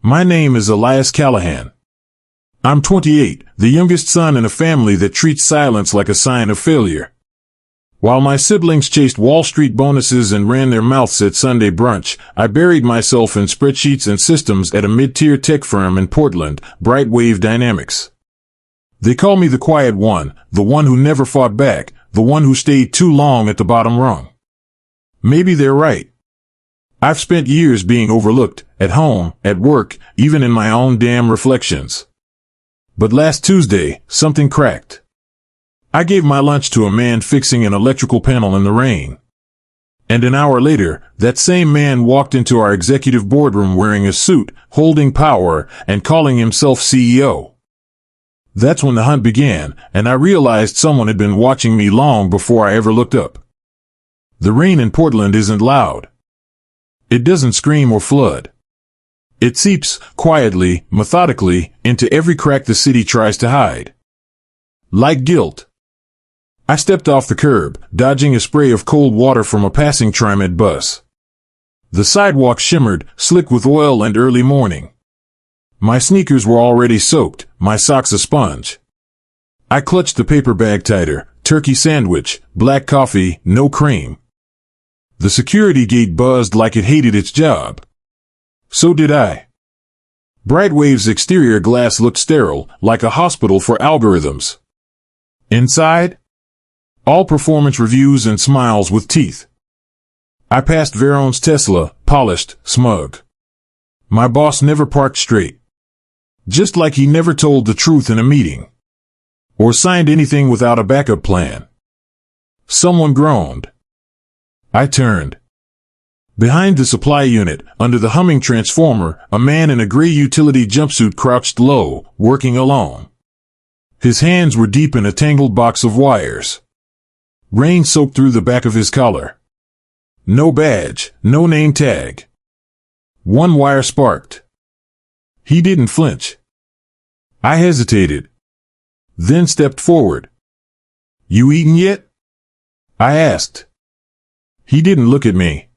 My name is Elias Callahan. I'm 28, the youngest son in a family that treats silence like a sign of failure. While my siblings chased Wall Street bonuses and ran their mouths at Sunday brunch, I buried myself in spreadsheets and systems at a mid-tier tech firm in Portland, Brightwave Dynamics. They call me the quiet one, the one who never fought back, the one who stayed too long at the bottom rung. Maybe they're right. I've spent years being overlooked, at home, at work, even in my own damn reflections. But last Tuesday, something cracked. I gave my lunch to a man fixing an electrical panel in the rain. And an hour later, that same man walked into our executive boardroom wearing a suit, holding power, and calling himself CEO. That's when the hunt began, and I realized someone had been watching me long before I ever looked up. The rain in Portland isn't loud. It doesn't scream or flood. It seeps, quietly, methodically, into every crack the city tries to hide. Like guilt. I stepped off the curb, dodging a spray of cold water from a passing TriMet bus. The sidewalk shimmered, slick with oil and early morning. My sneakers were already soaked, my socks a sponge. I clutched the paper bag tighter, turkey sandwich, black coffee, no cream. The security gate buzzed like it hated its job. So did I. Brightwave's exterior glass looked sterile, like a hospital for algorithms. Inside? All performance reviews and smiles with teeth. I passed Veron's Tesla, polished, smug. My boss never parked straight. Just like he never told the truth in a meeting. Or signed anything without a backup plan. Someone groaned. I turned. Behind the supply unit, under the humming transformer, a man in a gray utility jumpsuit crouched low, working alone. His hands were deep in a tangled box of wires. Rain soaked through the back of his collar. No badge, no name tag. One wire sparked. He didn't flinch. I hesitated. Then stepped forward. "You eaten yet?" I asked. He didn't look at me.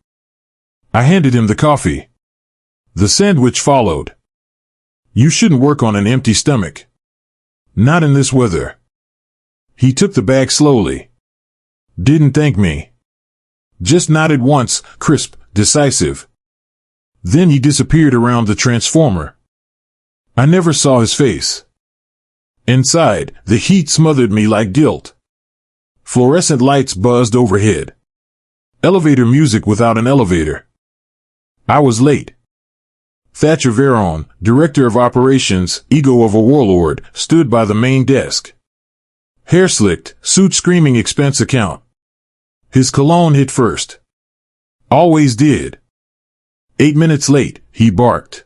I handed him the coffee. The sandwich followed. You shouldn't work on an empty stomach. Not in this weather. He took the bag slowly. Didn't thank me. Just nodded once, crisp, decisive. Then he disappeared around the transformer. I never saw his face. Inside, the heat smothered me like guilt. Fluorescent lights buzzed overhead. Elevator music without an elevator. I was late. Thatcher Veron, director of operations, ego of a warlord, stood by the main desk. Hair slicked, suit screaming expense account. His cologne hit first. Always did. 8 minutes late, he barked.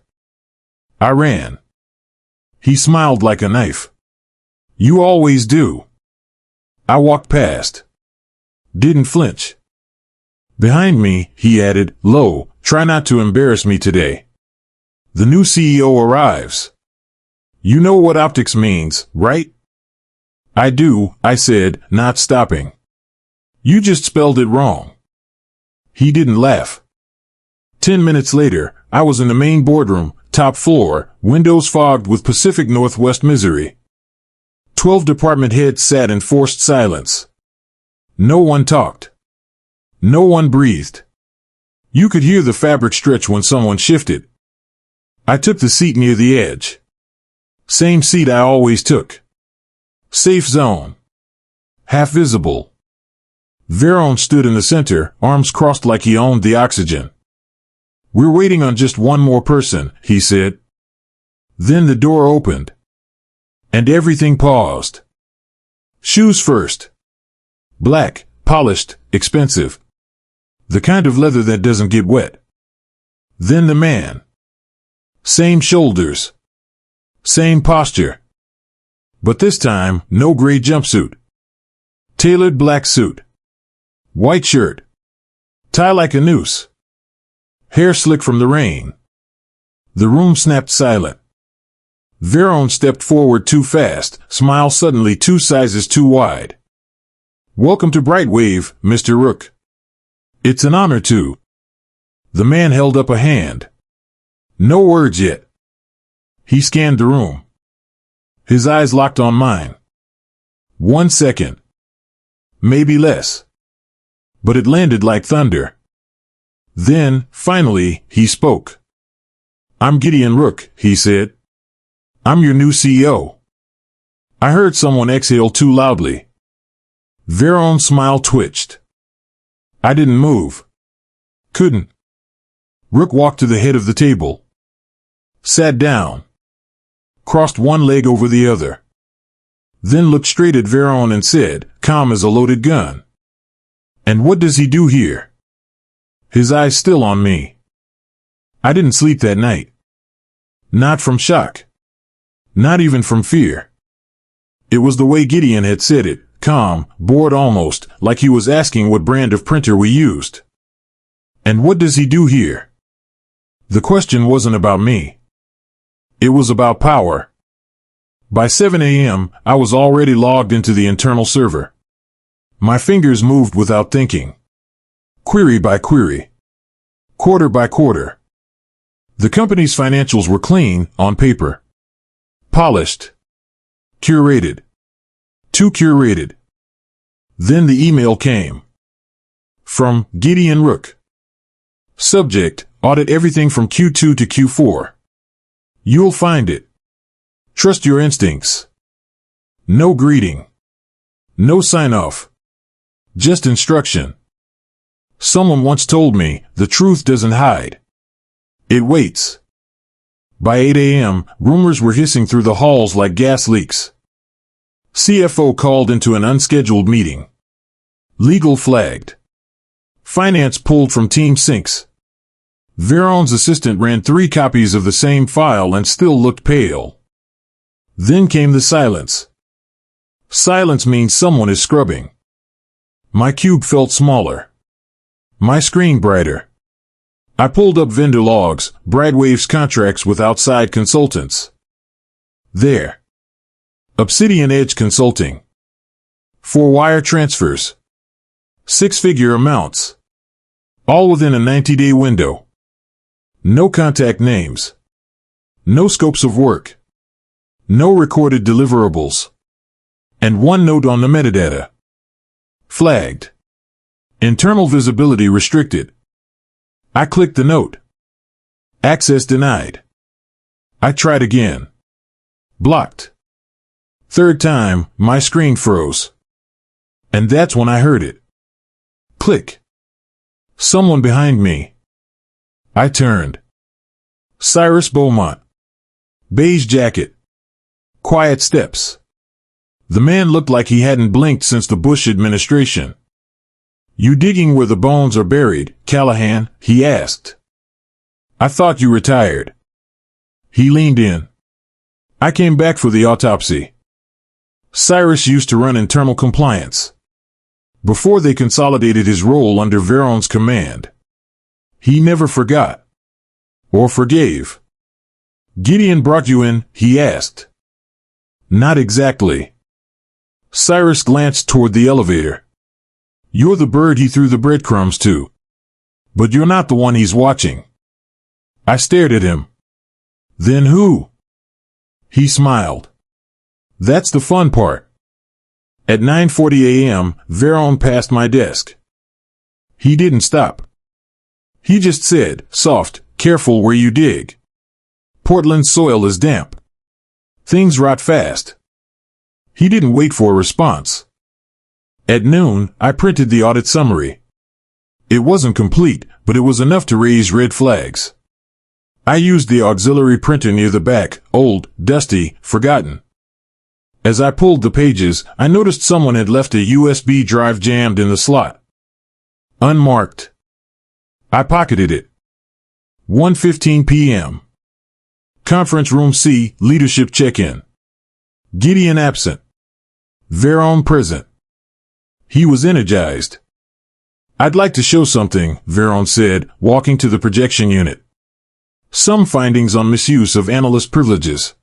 I ran. He smiled like a knife. You always do. I walked past. Didn't flinch. Behind me, he added, low, try not to embarrass me today. The new CEO arrives. You know what optics means, right? I do, I said, not stopping. You just spelled it wrong. He didn't laugh. 10 minutes later, I was in the main boardroom, top floor, windows fogged with Pacific Northwest misery. 12 department heads sat in forced silence. No one talked. No one breathed. You could hear the fabric stretch when someone shifted. I took the seat near the edge. Same seat I always took. Safe zone. Half visible. Veron stood in the center, arms crossed like he owned the oxygen. We're waiting on just one more person, he said. Then the door opened. And everything paused. Shoes first. Black, polished, expensive. The kind of leather that doesn't get wet. Then the man. Same shoulders. Same posture. But this time, no gray jumpsuit. Tailored black suit. White shirt. Tie like a noose. Hair slick from the rain. The room snapped silent. Veron stepped forward too fast, smile suddenly 2 sizes too wide. Welcome to Brightwave, Mr. Rook. It's an honor to. The man held up a hand. No words yet. He scanned the room. His eyes locked on mine. 1 second. Maybe less. But it landed like thunder. Then, finally, he spoke. "I'm Gideon Rook," he said. "I'm your new CEO." I heard someone exhale too loudly. Veron's smile twitched. I didn't move. Couldn't. Rook walked to the head of the table. Sat down. Crossed one leg over the other. Then looked straight at Veron and said, calm as a loaded gun. "And what does he do here?" His eyes still on me. I didn't sleep that night. Not from shock. Not even from fear. It was the way Gideon had said it, calm, bored almost, like he was asking what brand of printer we used. And what does he do here? The question wasn't about me. It was about power. By 7 a.m., I was already logged into the internal server. My fingers moved without thinking. Query by query. Quarter by quarter. The company's financials were clean, on paper. Polished. Curated. Too curated. Then the email came. From Gideon Rook. Subject, audit everything from Q2 to Q4. You'll find it. Trust your instincts. No greeting. No sign-off. Just instruction. Someone once told me, the truth doesn't hide. It waits. By 8 a.m., rumors were hissing through the halls like gas leaks. CFO called into an unscheduled meeting. Legal flagged. Finance pulled from team sinks. Veron's assistant ran 3 copies of the same file and still looked pale. Then came the silence. Silence means someone is scrubbing. My cube felt smaller. My screen brighter. I pulled up vendor logs, Bradwave's contracts with outside consultants. There. Obsidian Edge Consulting. 4 wire transfers. 6-figure amounts. All within a 90-day window. No contact names. No scopes of work. No recorded deliverables. And 1 note on the metadata. Flagged. Internal visibility restricted. I clicked the note. Access denied. I tried again. Blocked. 3rd time, my screen froze. And that's when I heard it. Click. Someone behind me. I turned. Cyrus Beaumont. Beige jacket. Quiet steps. The man looked like he hadn't blinked since the Bush administration. "You digging where the bones are buried, Callahan?" he asked. "I thought you retired." He leaned in. "I came back for the autopsy." Cyrus used to run internal compliance. Before they consolidated his role under Veron's command. He never forgot. Or forgave. "Gideon brought you in?" he asked. "Not exactly." Cyrus glanced toward the elevator. "You're the bird he threw the breadcrumbs to. But you're not the one he's watching." I stared at him. "Then who?" He smiled. "That's the fun part." At 9:40 a.m., Veron passed my desk. He didn't stop. He just said, soft, "Careful where you dig. Portland's soil is damp. Things rot fast." He didn't wait for a response. At noon, I printed the audit summary. It wasn't complete, but it was enough to raise red flags. I used the auxiliary printer near the back, old, dusty, forgotten. As I pulled the pages, I noticed someone had left a USB drive jammed in the slot. Unmarked. I pocketed it. 1:15 p.m. Conference Room C, Leadership Check-in. Gideon absent. Veron present. He was energized. "I'd like to show something," Veron said, walking to the projection unit. "Some findings on misuse of analyst privileges."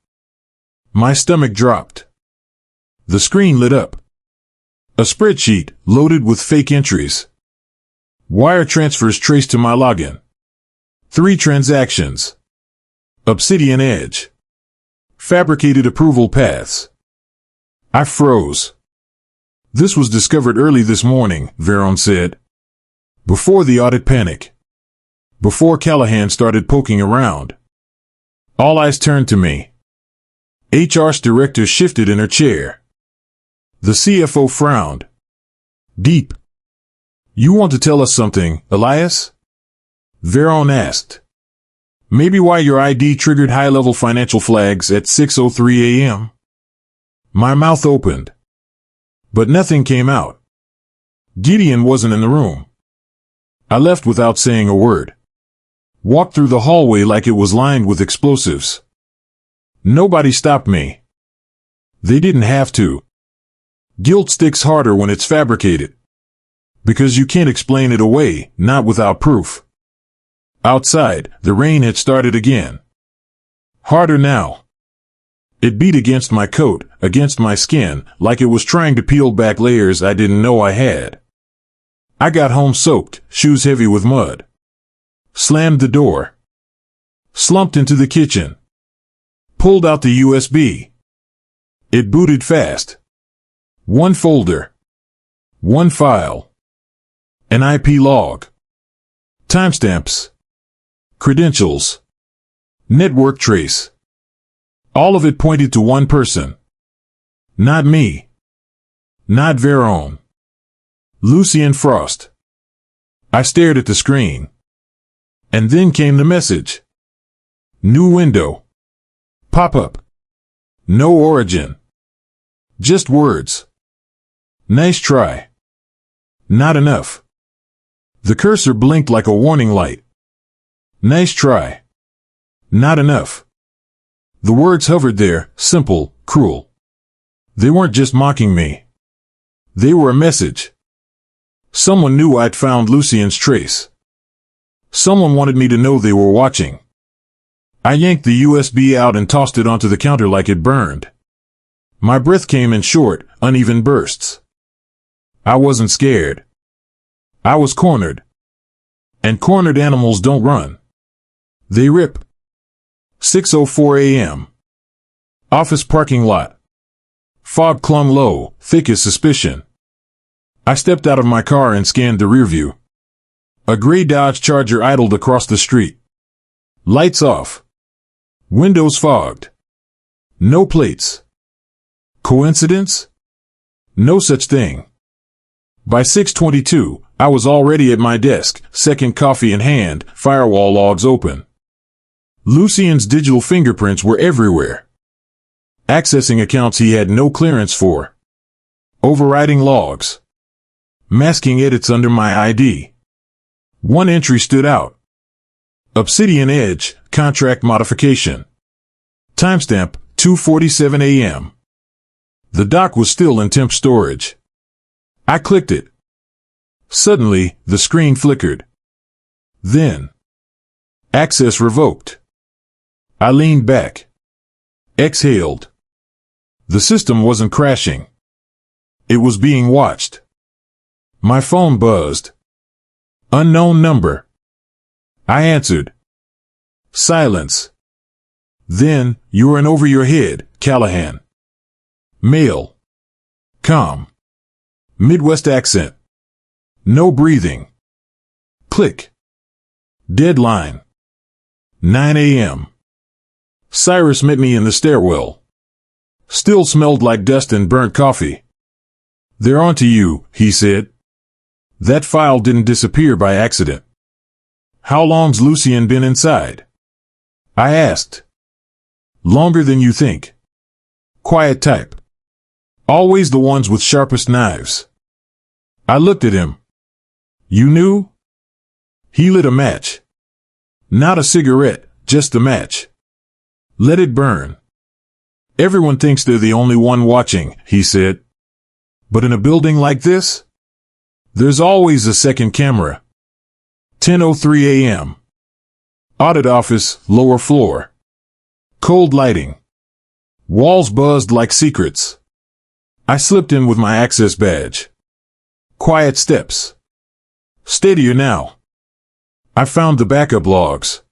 My stomach dropped. The screen lit up. A spreadsheet, loaded with fake entries. Wire transfers traced to my login. 3 transactions. Obsidian Edge. Fabricated approval paths. I froze. This was discovered early this morning, Veron said. Before the audit panic. Before Callahan started poking around. All eyes turned to me. HR's director shifted in her chair. The CFO frowned. Deep. You want to tell us something, Elias? Veron asked. Maybe why your ID triggered high-level financial flags at 6:03 a.m.? My mouth opened. But nothing came out. Gideon wasn't in the room. I left without saying a word. Walked through the hallway like it was lined with explosives. Nobody stopped me. They didn't have to. Guilt sticks harder when it's fabricated. Because you can't explain it away, not without proof. Outside, the rain had started again. Harder now. It beat against my coat, against my skin, like it was trying to peel back layers I didn't know I had. I got home soaked, shoes heavy with mud. Slammed the door. Slumped into the kitchen. Pulled out the USB. It booted fast. One folder. One file. An IP log. Timestamps. Credentials. Network trace. All of it pointed to one person. Not me. Not Veron. Lucien Frost. I stared at the screen. And then came the message. New window. Pop-up. No origin. Just words. Nice try. Not enough. The cursor blinked like a warning light. Nice try. Not enough. The words hovered there, simple, cruel. They weren't just mocking me. They were a message. Someone knew I'd found Lucien's trace. Someone wanted me to know they were watching. I yanked the USB out and tossed it onto the counter like it burned. My breath came in short, uneven bursts. I wasn't scared. I was cornered. And cornered animals don't run. They rip. 6:04 a.m. Office parking lot. Fog clung low, thick as suspicion. I stepped out of my car and scanned the rearview. A gray Dodge Charger idled across the street. Lights off. Windows fogged. No plates. Coincidence? No such thing. By 6:22, I was already at my desk, second coffee in hand, firewall logs open. Lucien's digital fingerprints were everywhere. Accessing accounts he had no clearance for. Overriding logs. Masking edits under my ID. One entry stood out. Obsidian Edge, contract modification. Timestamp, 2:47 a.m. The doc was still in temp storage. I clicked it. Suddenly, the screen flickered. Then, access revoked. I leaned back. Exhaled. The system wasn't crashing. It was being watched. My phone buzzed. Unknown number. I answered. Silence. Then, you're in over your head, Callahan. Male. Calm. Midwest accent. No breathing. Click. Deadline. 9 a.m. Cyrus met me in the stairwell. Still smelled like dust and burnt coffee. They're on to you, he said. That file didn't disappear by accident. How long's Lucien been inside? I asked. Longer than you think. Quiet type. Always the ones with sharpest knives. I looked at him. You knew? He lit a match. Not a cigarette, just a match. Let it burn. Everyone thinks they're the only one watching, he said. But in a building like this? There's always a second camera. 10:03 a.m. Audit office, lower floor. Cold lighting. Walls buzzed like secrets. I slipped in with my access badge. Quiet steps. Steadier now. I found the backup logs.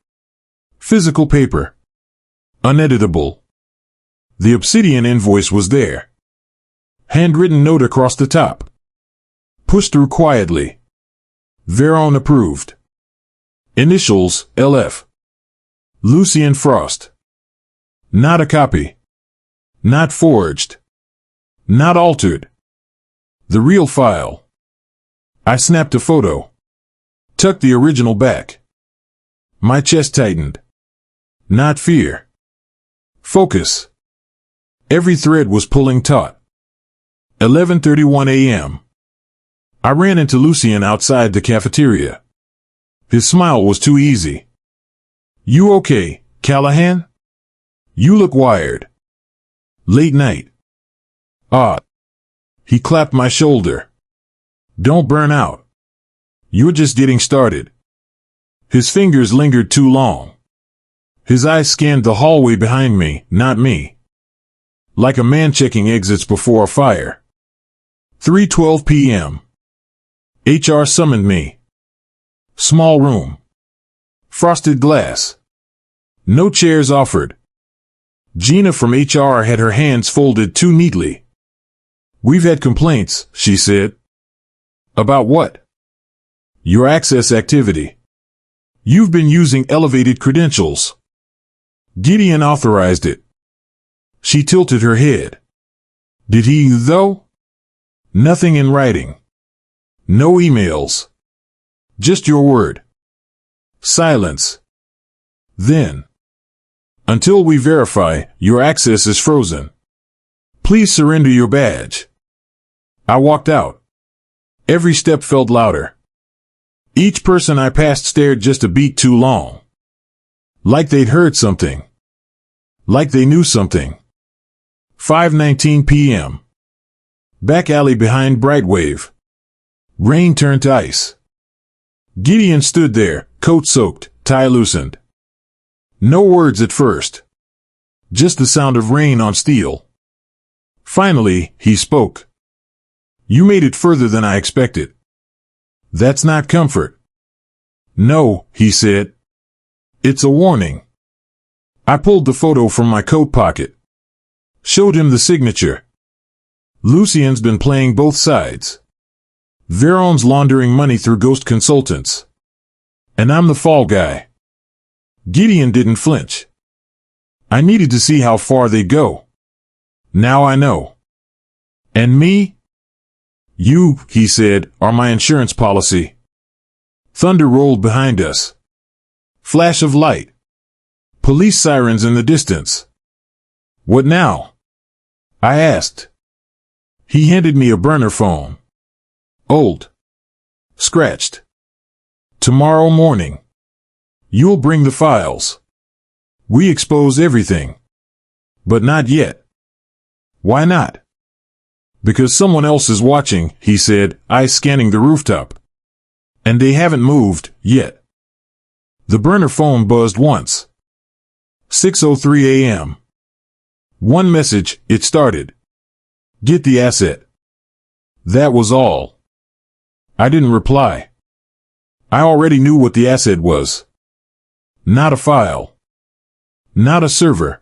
Physical paper. Uneditable. The obsidian invoice was there. Handwritten note across the top. Pushed through quietly. Veron approved. Initials, LF. Lucien Frost. Not a copy. Not forged. Not altered. The real file. I snapped a photo. Tucked the original back. My chest tightened. Not fear. Focus. Every thread was pulling taut. 11:31 a.m. I ran into Lucien outside the cafeteria. His smile was too easy. You okay, Callahan? You look wired. Late night. Ah. He clapped my shoulder. Don't burn out. You're just getting started. His fingers lingered too long. His eyes scanned the hallway behind me, not me. Like a man checking exits before a fire. 3:12 p.m. HR summoned me. Small room. Frosted glass. No chairs offered. Gina from HR had her hands folded too neatly. We've had complaints, she said. About what? Your access activity. You've been using elevated credentials. Gideon authorized it. She tilted her head. Did he, though? Nothing in writing. No emails. Just your word. Silence. Then. Until we verify, your access is frozen. Please surrender your badge. I walked out. Every step felt louder. Each person I passed stared just a beat too long. Like they'd heard something. Like they knew something. 5:19 p.m. Back alley behind Brightwave. Rain turned to ice. Gideon stood there, coat soaked, tie loosened. No words at first. Just the sound of rain on steel. Finally, he spoke. You made it further than I expected. That's not comfort. No, he said. It's a warning. I pulled the photo from my coat pocket. Showed him the signature. Lucien's been playing both sides. Veron's laundering money through ghost consultants. And I'm the fall guy. Gideon didn't flinch. I needed to see how far they'd go. Now I know. And me? You, he said, are my insurance policy. Thunder rolled behind us. Flash of light. Police sirens in the distance. What now? I asked. He handed me a burner phone. Old. Scratched. Tomorrow morning. You'll bring the files. We expose everything. But not yet. Why not? Because someone else is watching, he said, eyes scanning the rooftop. And they haven't moved, yet. The burner phone buzzed once. 6:03 a.m. One message, it started. Get the asset. That was all. I didn't reply. I already knew what the asset was. Not a file. Not a server.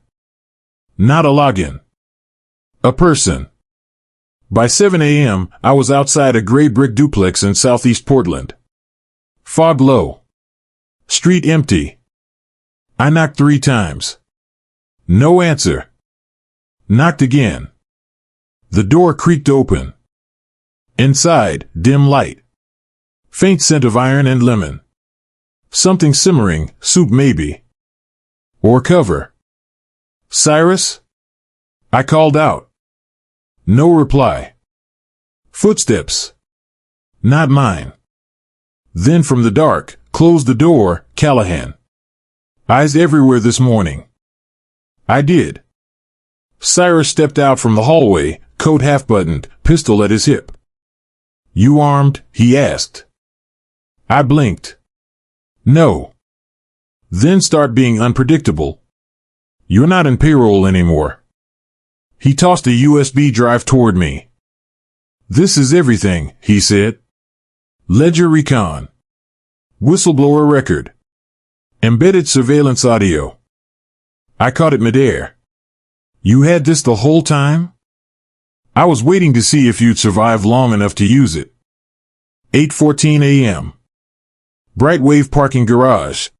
Not a login. A person. By 7 a.m., I was outside a gray brick duplex in southeast Portland. Fog low. Street empty. I knocked 3 times. No answer. Knocked again. The door creaked open. Inside, dim light. Faint scent of iron and lemon. Something simmering, soup maybe. Or cover. Cyrus? I called out. No reply. Footsteps. Not mine. Then from the dark, closed the door, Callahan. Eyes everywhere this morning. I did. Cyrus stepped out from the hallway, coat half-buttoned, pistol at his hip. You armed? He asked. I blinked. No. Then start being unpredictable. You're not in payroll anymore. He tossed a USB drive toward me. This is everything, he said. Ledger recon. Whistleblower record. Embedded surveillance audio. I caught it midair. You had this the whole time? I was waiting to see if you'd survive long enough to use it. 8:14 a.m. Bright Wave parking garage.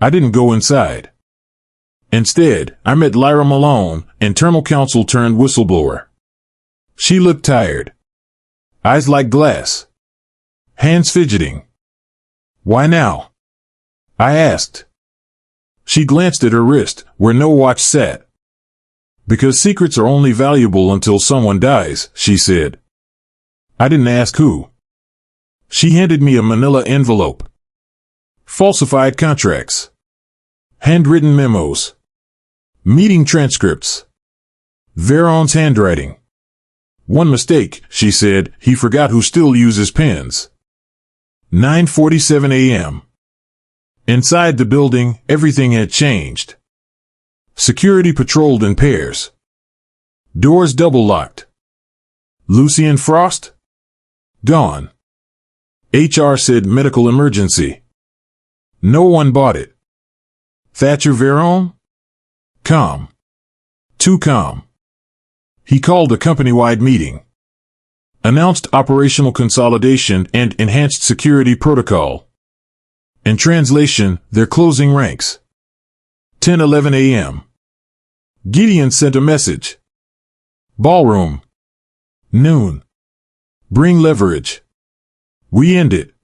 I didn't go inside. Instead, I met Lyra Malone, internal counsel turned whistleblower. She looked tired. Eyes like glass. Hands fidgeting. Why now? I asked. She glanced at her wrist, where no watch sat. Because secrets are only valuable until someone dies, she said. I didn't ask who. She handed me a manila envelope. Falsified contracts. Handwritten memos. Meeting transcripts. Veron's handwriting. One mistake, she said, he forgot who still uses pens. 9:47 a.m. Inside the building, everything had changed. Security patrolled in pairs. Doors double-locked. Lucien Frost? Gone. HR said medical emergency. No one bought it. Thatcher Veron? Calm. Too calm. He called a company-wide meeting. Announced operational consolidation and enhanced security protocol. In translation, they're closing ranks. 10:11 a.m. Gideon sent a message. Ballroom. Noon. Bring leverage. We end it.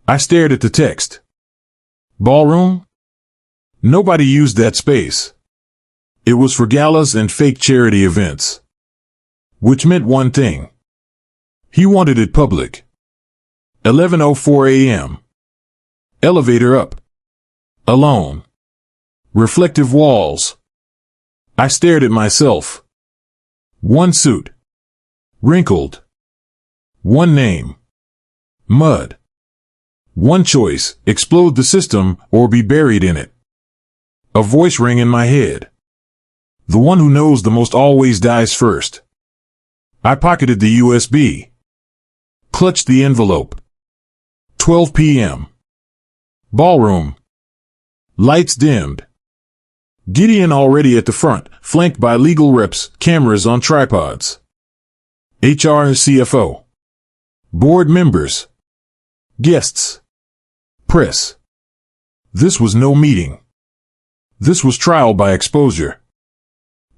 I stared at the text. Ballroom? Nobody used that space. It was for galas and fake charity events. Which meant one thing. He wanted it public. 11:04 a.m. Elevator up. Alone. Reflective walls. I stared at myself. One suit. Wrinkled. One name. Mud. One choice, explode the system or be buried in it. A voice rang in my head. The one who knows the most always dies first. I pocketed the USB. Clutched the envelope. 12 p.m. Ballroom. Lights dimmed. Gideon already at the front, flanked by legal reps, cameras on tripods. HR and CFO. Board members. Guests. Press. This was no meeting. This was trial by exposure.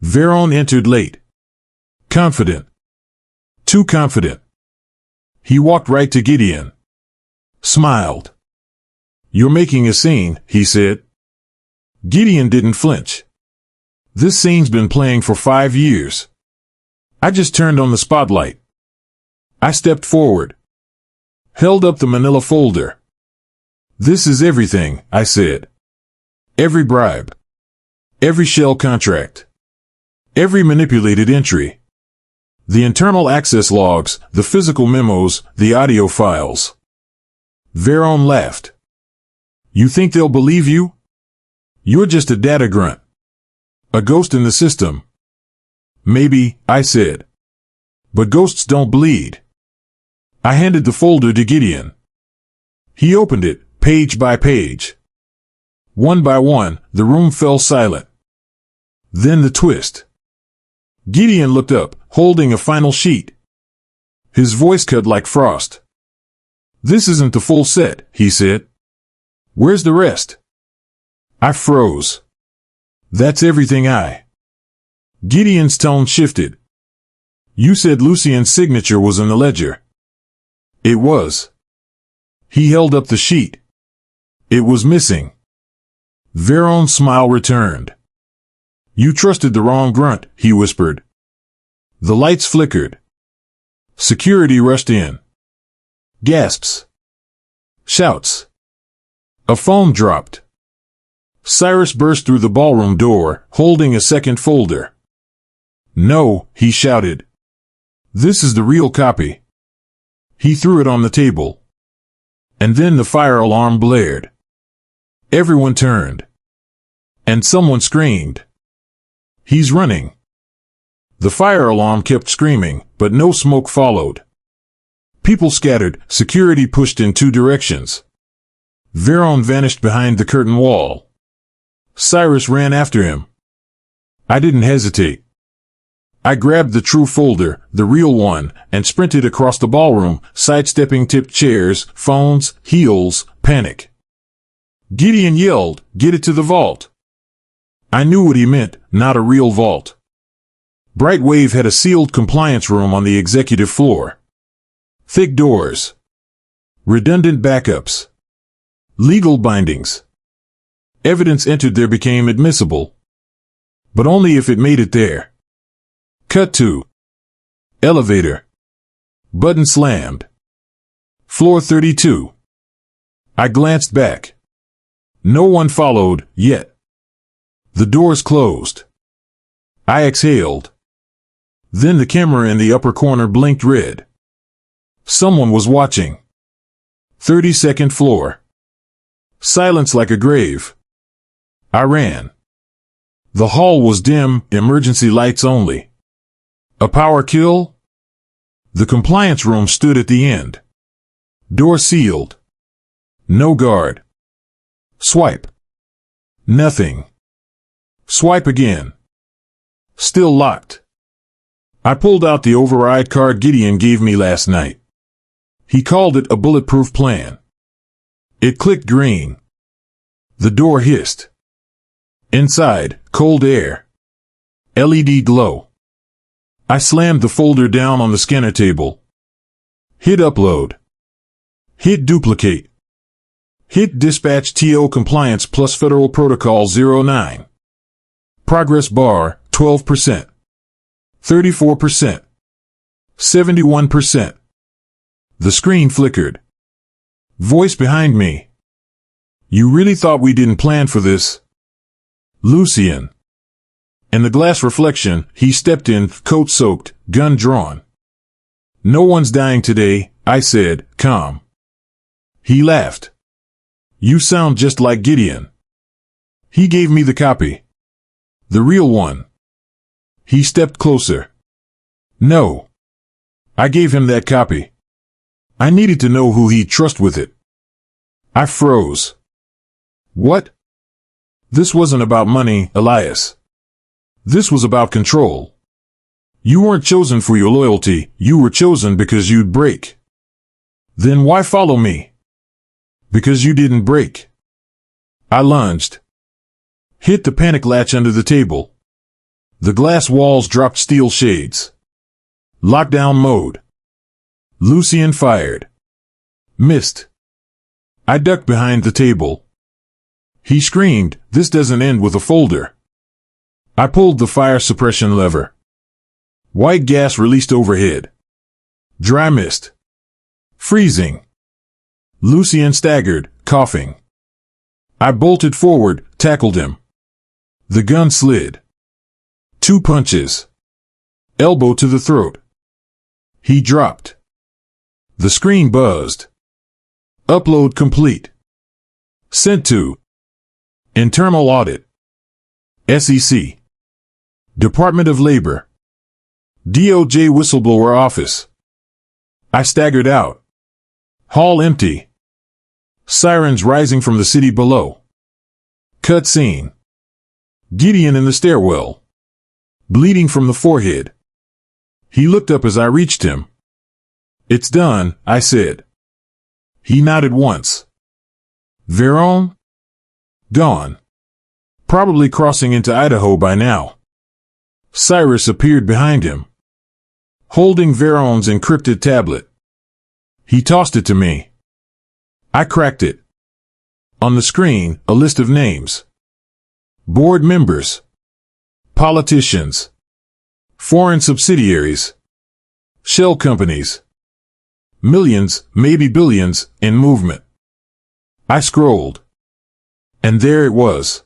Veron entered late. Confident. Too confident. He walked right to Gideon. Smiled. You're making a scene, he said. Gideon didn't flinch. This scene's been playing for 5 years. I just turned on the spotlight. I stepped forward. Held up the manila folder. This is everything, I said. Every bribe. Every shell contract. Every manipulated entry. The internal access logs, the physical memos, the audio files. Veron laughed. You think they'll believe you? You're just a data grunt. A ghost in the system. Maybe, I said. But ghosts don't bleed. I handed the folder to Gideon. He opened it, page by page. One by one, the room fell silent. Then the twist. Gideon looked up, holding a final sheet. His voice cut like frost. This isn't the full set, he said. Where's the rest? I froze. That's everything Gideon's tone shifted. You said Lucien's signature was in the ledger. It was. He held up the sheet. It was missing. Veron's smile returned. You trusted the wrong grunt, he whispered. The lights flickered. Security rushed in. Gasps. Shouts. A phone dropped. Cyrus burst through the ballroom door, holding a second folder. No, he shouted. This is the real copy. He threw it on the table. And then the fire alarm blared. Everyone turned. And someone screamed. He's running. The fire alarm kept screaming, but no smoke followed. People scattered, security pushed in 2 directions. Veron vanished behind the curtain wall. Cyrus ran after him. I didn't hesitate. I grabbed the true folder, the real one, and sprinted across the ballroom, sidestepping tipped chairs, phones, heels, panic. Gideon yelled, "Get it to the vault." I knew what he meant, not a real vault. Brightwave had a sealed compliance room on the executive floor. Thick doors. Redundant backups. Legal bindings. Evidence entered there became admissible. But only if it made it there. Cut to. Elevator. Button slammed. Floor 32. I glanced back. No one followed, yet. The doors closed. I exhaled. Then the camera in the upper corner blinked red. Someone was watching. 32nd floor. Silence like a grave. I ran. The hall was dim, emergency lights only. A power kill? The compliance room stood at the end. Door sealed. No guard. Swipe. Nothing. Swipe again. Still locked. I pulled out the override card Gideon gave me last night. He called it a bulletproof plan. It clicked green. The door hissed. Inside, cold air. LED glow. I slammed the folder down on the scanner table. Hit upload. Hit duplicate. Hit dispatch TO compliance plus federal protocol 09. Progress bar, 12%. 34%. 71%. The screen flickered. Voice behind me. You really thought we didn't plan for this? Lucien. In the glass reflection, he stepped in, coat soaked, gun drawn. No one's dying today, I said, calm. He laughed. You sound just like Gideon. He gave me the copy. The real one. He stepped closer. No. I gave him that copy. I needed to know who he'd trust with it. I froze. What? This wasn't about money, Elias. This was about control. You weren't chosen for your loyalty, you were chosen because you'd break. Then why follow me? Because you didn't break. I lunged. Hit the panic latch under the table. The glass walls dropped steel shades. Lockdown mode. Lucien fired. Missed. I ducked behind the table. He screamed, "This doesn't end with a folder." I pulled the fire suppression lever. White gas released overhead. Dry mist. Freezing. Lucien staggered, coughing. I bolted forward, tackled him. The gun slid. 2 punches. Elbow to the throat. He dropped. The screen buzzed. Upload complete. Sent to Internal Audit. SEC. Department of Labor. DOJ Whistleblower Office. I staggered out. Hall empty. Sirens rising from the city below. Cut scene. Gideon in the stairwell. Bleeding from the forehead. He looked up as I reached him. It's done, I said. He nodded once. Veron? Gone. Probably crossing into Idaho by now. Cyrus appeared behind him, holding Veron's encrypted tablet. He tossed it to me. I cracked it. On the screen, a list of names. Board members. Politicians. Foreign subsidiaries. Shell companies. Millions, maybe billions, in movement. I scrolled. And there it was.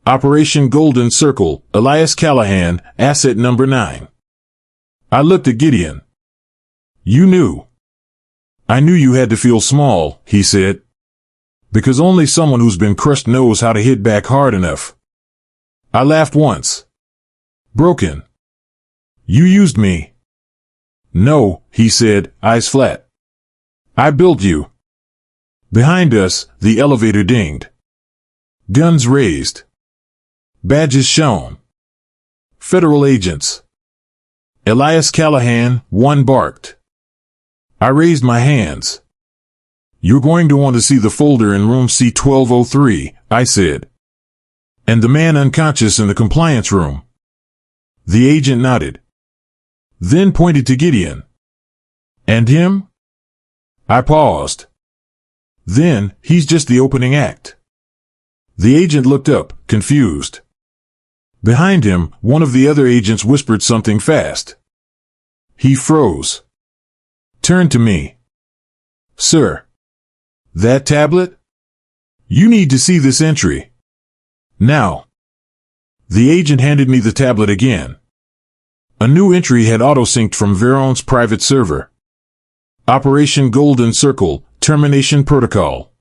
Operation Golden Circle, Elias Callahan, asset number 9. I looked at Gideon. You knew. I knew you had to feel small, he said. Because only someone who's been crushed knows how to hit back hard enough. I laughed once. Broken. You used me. No, he said, eyes flat. I built you. Behind us, the elevator dinged. Guns raised. Badges shone. Federal agents. Elias Callahan, one barked. I raised my hands. You're going to want to see the folder in room C1203, I said. And the man unconscious in the compliance room. The agent nodded. Then pointed to Gideon. And him? I paused. Then, he's just the opening act. The agent looked up, confused. Behind him, one of the other agents whispered something fast. He froze. Turned to me. Sir. That tablet? You need to see this entry. Now. The agent handed me the tablet again. A new entry had auto-synced from Veron's private server. Operation Golden Circle, Termination Protocol.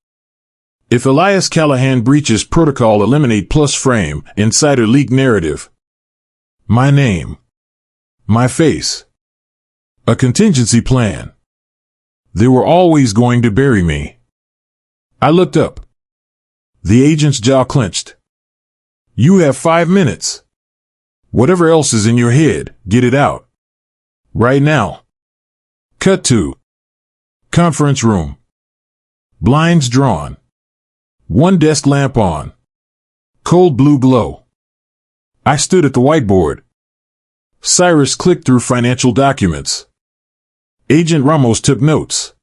If Elias Callahan breaches protocol, eliminate plus frame, insider leak narrative. My name. My face. A contingency plan. They were always going to bury me. I looked up. The agent's jaw clenched. You have 5 minutes. Whatever else is in your head, get it out. Right now. Cut to. Conference room. Blinds drawn. One desk lamp on. Cold blue glow. I stood at the whiteboard. Cyrus clicked through financial documents. Agent Ramos took notes.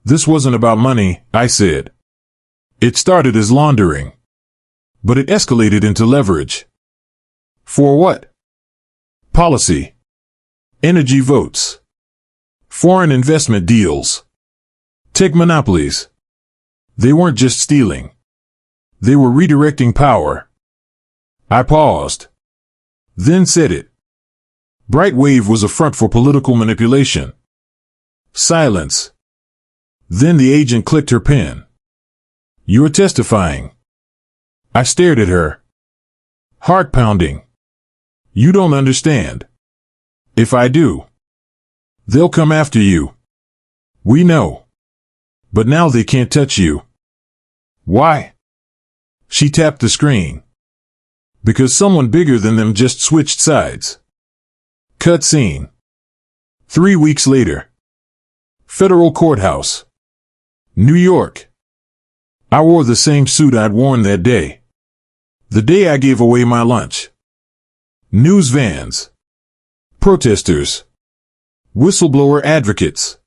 This wasn't about money, I said. It started as laundering. But it escalated into leverage. For what? Policy. Energy votes. Foreign investment deals. Tech monopolies. They weren't just stealing. They were redirecting power. I paused. Then said it. Brightwave was a front for political manipulation. Silence. Then the agent clicked her pen. You're testifying. I stared at her. Heart pounding. You don't understand. If I do, they'll come after you. We know. But now they can't touch you. Why? She tapped the screen. Because someone bigger than them just switched sides. Cut scene. 3 weeks later. Federal Courthouse. New York. I wore the same suit I'd worn that day. The day I gave away my lunch. News vans. Protesters. Whistleblower advocates.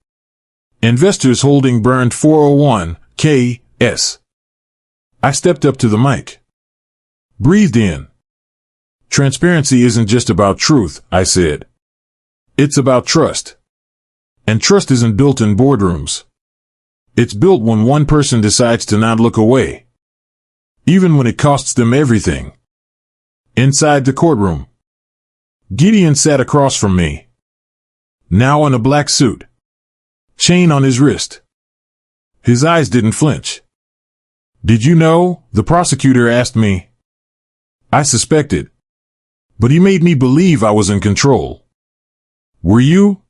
Investors holding burned 401(k)s. I stepped up to the mic. Breathed in. Transparency isn't just about truth, I said. It's about trust. And trust isn't built in boardrooms. It's built when one person decides to not look away. Even when it costs them everything. Inside the courtroom. Gideon sat across from me. Now in a black suit. Chain on his wrist. His eyes didn't flinch. Did you know? The prosecutor asked me. I suspected. But he made me believe I was in control. Were you?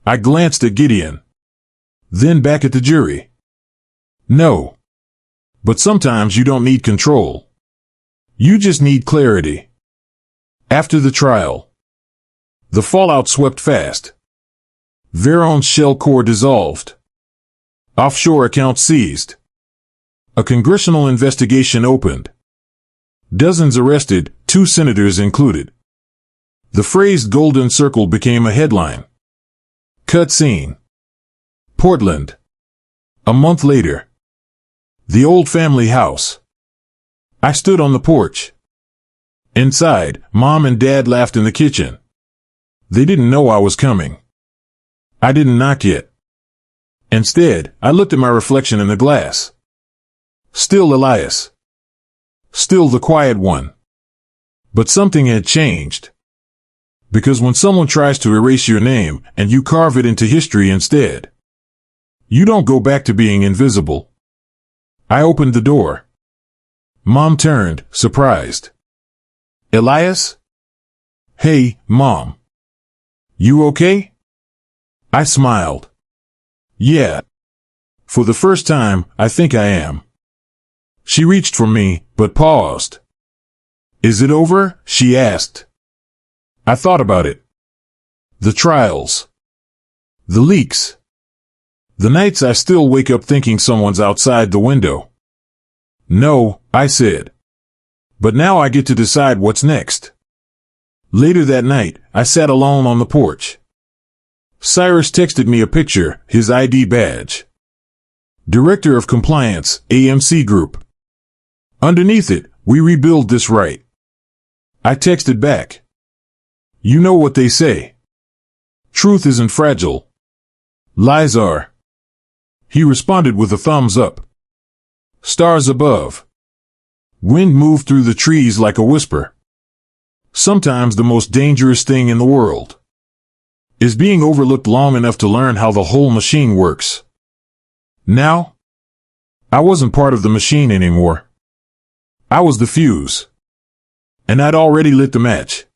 I glanced at Gideon. Then back at the jury. No. But sometimes you don't need control. You just need clarity. After the trial. The fallout swept fast. Veron's shell core dissolved. Offshore accounts seized. A congressional investigation opened. Dozens arrested, 2 senators included. The phrase Golden Circle became a headline. Cut scene. Portland. A month later. The old family house. I stood on the porch. Inside, Mom and Dad laughed in the kitchen. They didn't know I was coming. I didn't knock yet. Instead, I looked at my reflection in the glass. Still Elias. Still the quiet one. But something had changed. Because when someone tries to erase your name and you carve it into history instead, you don't go back to being invisible. I opened the door. Mom turned, surprised. Elias? Hey, Mom. You okay? I smiled. Yeah. For the first time, I think I am. She reached for me, but paused. Is it over? She asked. I thought about it. The trials. The leaks. The nights I still wake up thinking someone's outside the window. No, I said. But now I get to decide what's next. Later that night, I sat alone on the porch. Cyrus texted me a picture, his ID badge. Director of Compliance, AMC Group. Underneath it, we rebuild this right. I texted back. You know what they say. Truth isn't fragile. Lies are. He responded with a thumbs up. Stars above. Wind moved through the trees like a whisper. Sometimes the most dangerous thing in the world is being overlooked long enough to learn how the whole machine works. Now, I wasn't part of the machine anymore. I was the fuse. And I'd already lit the match.